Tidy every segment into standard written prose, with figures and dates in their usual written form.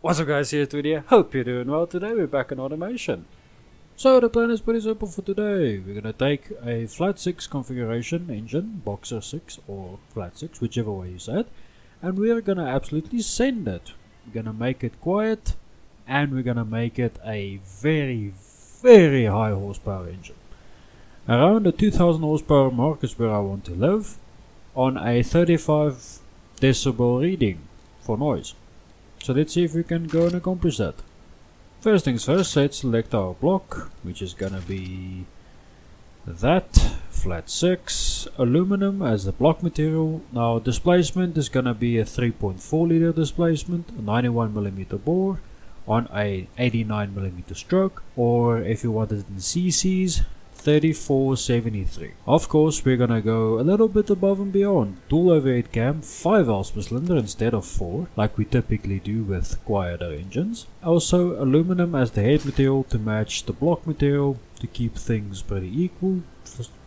What's up guys, here's Twinturbos. Hope you're doing well. Today we're back in automation. So the plan is pretty simple for today. We're gonna take a flat 6 configuration engine, boxer 6 or flat 6, whichever way you say it, and we're gonna absolutely send it. We're gonna make it quiet and we're gonna make it a very high horsepower engine. Around the 2000 horsepower mark is where I want to live, on a 35 decibel reading for noise. So let's see if we can go and accomplish that. First things first, let's select our block, which is gonna be that, flat 6, aluminum as the block material. Now displacement is gonna be a 3.4 liter displacement, a 91mm bore on a 89mm stroke, or if you want it in cc's, 3473. Of course, we're gonna go a little bit above and beyond. Dual overhead cam, 5 valves per cylinder instead of 4, like we typically do with quieter engines. Also, aluminum as the head material to match the block material to keep things pretty equal.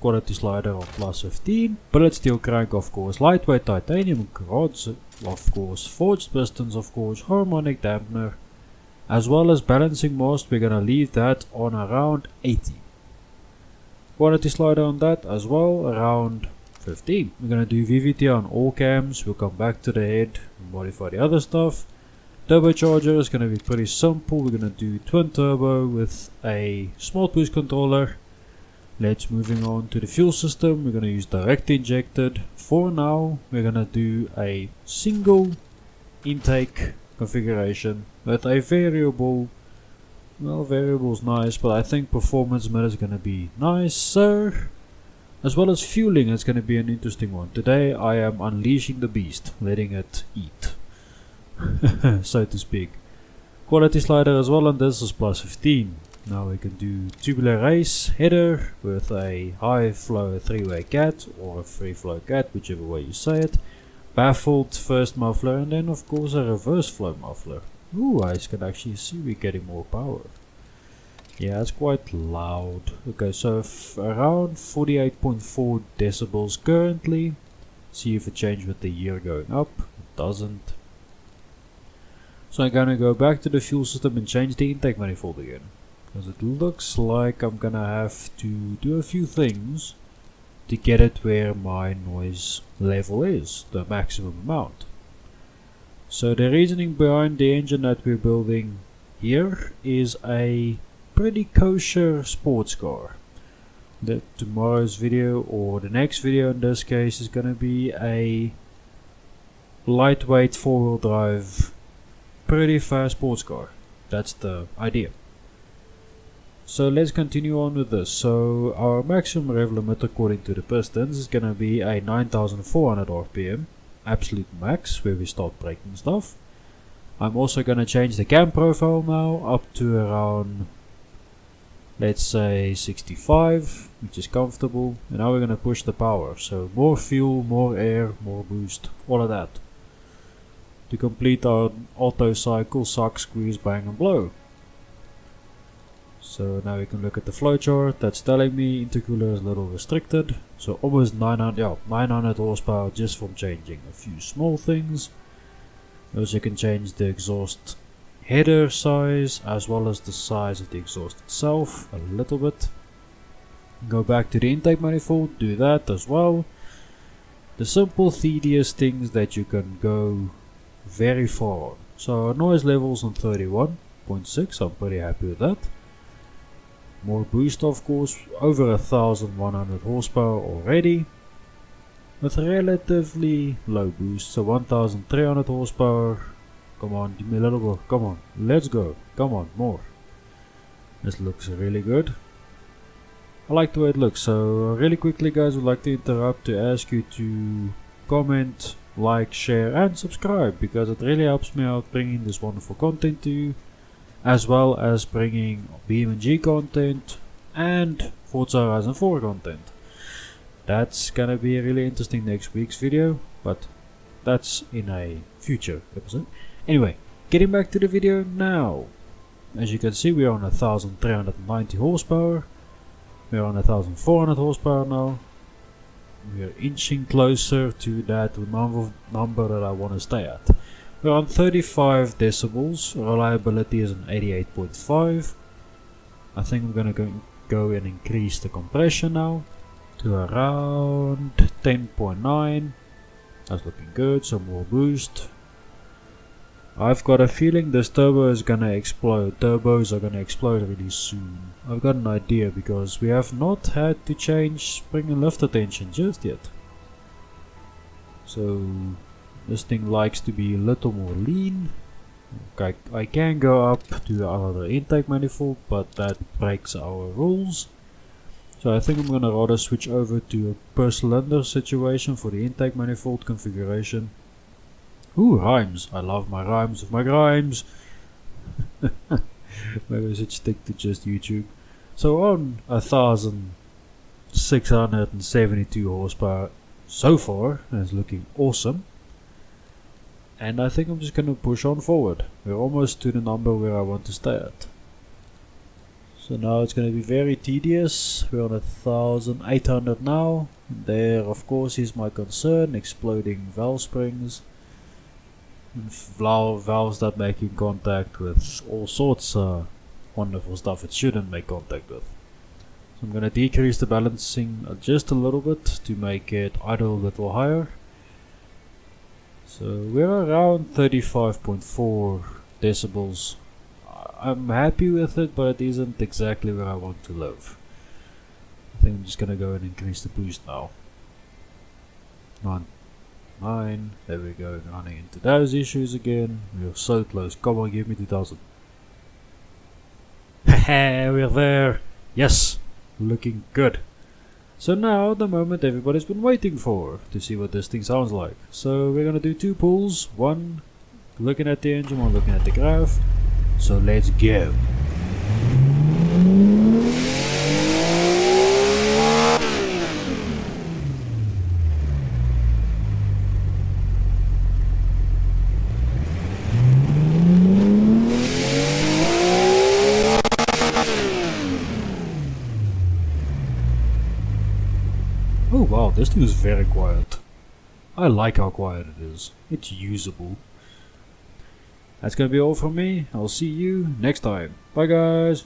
Quality slider of plus 15. Billet steel crank, of course. Lightweight titanium rods, of course. Forged pistons, of course. Harmonic dampener. As well as balancing mast, we're gonna leave that on around 80. Quality slider on that as well, around 15. We're gonna do VVT on all cams. We'll come back to the head and modify the other stuff. Turbocharger is gonna be pretty simple. We're gonna do twin turbo with a smart boost controller. Let's moving on to the fuel system. We're gonna use direct injected. For now, we're gonna do a single intake configuration with a variable. Well, variable is nice, but I think performance mode is going to be nicer. As well as fueling is going to be an interesting one. Today I am unleashing the beast, letting it eat, so to speak. Quality slider as well, and this is plus 15. Now we can do tubular race header with a high flow 3-way cat or a free flow cat, whichever way you say it. Baffled first muffler, and then of course a reverse flow muffler. Ooh, I can actually see we're getting more power. Yeah, it's quite loud. Okay, so around 48.4 decibels currently. See if it changed with the year going up. It doesn't. So I'm gonna go back to the fuel system and change the intake manifold again. Because it looks like I'm gonna have to do a few things to get it where my noise level is, the maximum amount. So the reasoning behind the engine that we're building here is a pretty kosher sports car. Tomorrow's video, or the next video in this case, is gonna be a lightweight 4-wheel drive, pretty fast sports car. That's the idea. So let's continue on with this. So our maximum rev limit according to the pistons is gonna be a 9400 RPM. Absolute max, where we start breaking stuff. I'm also gonna change the cam profile now up to around, let's say 65, which is comfortable. And now we're gonna push the power, so more fuel, more air, more boost, all of that, to complete our auto cycle, suck, squeeze, bang and blow. So now we can look at the flowchart. That's telling me intercooler is a little restricted, so almost 900 horsepower just from changing a few small things. Also can change the exhaust header size as well as the size of the exhaust itself a little bit. Go back to the intake manifold, do that as well. The simple tedious things that you can go very far on. So our noise levels on 31.6, I'm pretty happy with that. More boost, of course, over 1100 horsepower already, with relatively low boost, so 1300 horsepower. Come on, give me a little more, come on, let's go, come on, more. This looks really good. I like the way it looks. So really quickly guys, would like to interrupt to ask you to comment, like, share and subscribe, because it really helps me out bringing this wonderful content to you, as well as bringing BeamNG content and Forza Horizon 4 content. That's gonna be really interesting next week's video, but that's in a future episode. Anyway, getting back to the video now. As you can see, we're on 1390 horsepower. We're on 1400 horsepower now. We're inching closer to that number that I want to stay at. We're on 35 decibels, reliability is on 88.5. I think I'm gonna go and increase the compression now to around 10.9. That's looking good, some more boost. I've got a feeling this turbo is gonna explode. Turbos are gonna explode really soon. I've got an idea because we have not had to change spring and lifter tension just yet. So this thing likes to be a little more lean. Okay, I can go up to our intake manifold, but that breaks our rules. So I think I'm gonna rather switch over to a per cylinder situation for the intake manifold configuration. Ooh, rhymes. I love my rhymes with my rhymes. Maybe I should stick to just YouTube. So on 1672 horsepower so far, and it's looking awesome. And I think I'm just gonna push on forward. We're almost to the number where I want to stay at. So now it's gonna be very tedious. We're on 1800 now. There of course is my concern, exploding valve springs. Valves that making contact with all sorts of wonderful stuff it shouldn't make contact with. So I'm gonna decrease the balancing just a little bit to make it idle a little higher. So we're around 35.4 decibels. I'm happy with it, but it isn't exactly where I want to live. I think I'm just gonna go and increase the boost now. 9, there we go, running into those issues again. We're so close, come on, give me 2000. Haha, we're there, yes, looking good. So now the moment everybody's been waiting for, to see what this thing sounds like. So we're gonna do 2 pulls, one looking at the engine, one looking at the graph. So let's go. Oh wow, this thing is very quiet. I like how quiet it is. It's usable. That's gonna be all from me. I'll see you next time. Bye guys!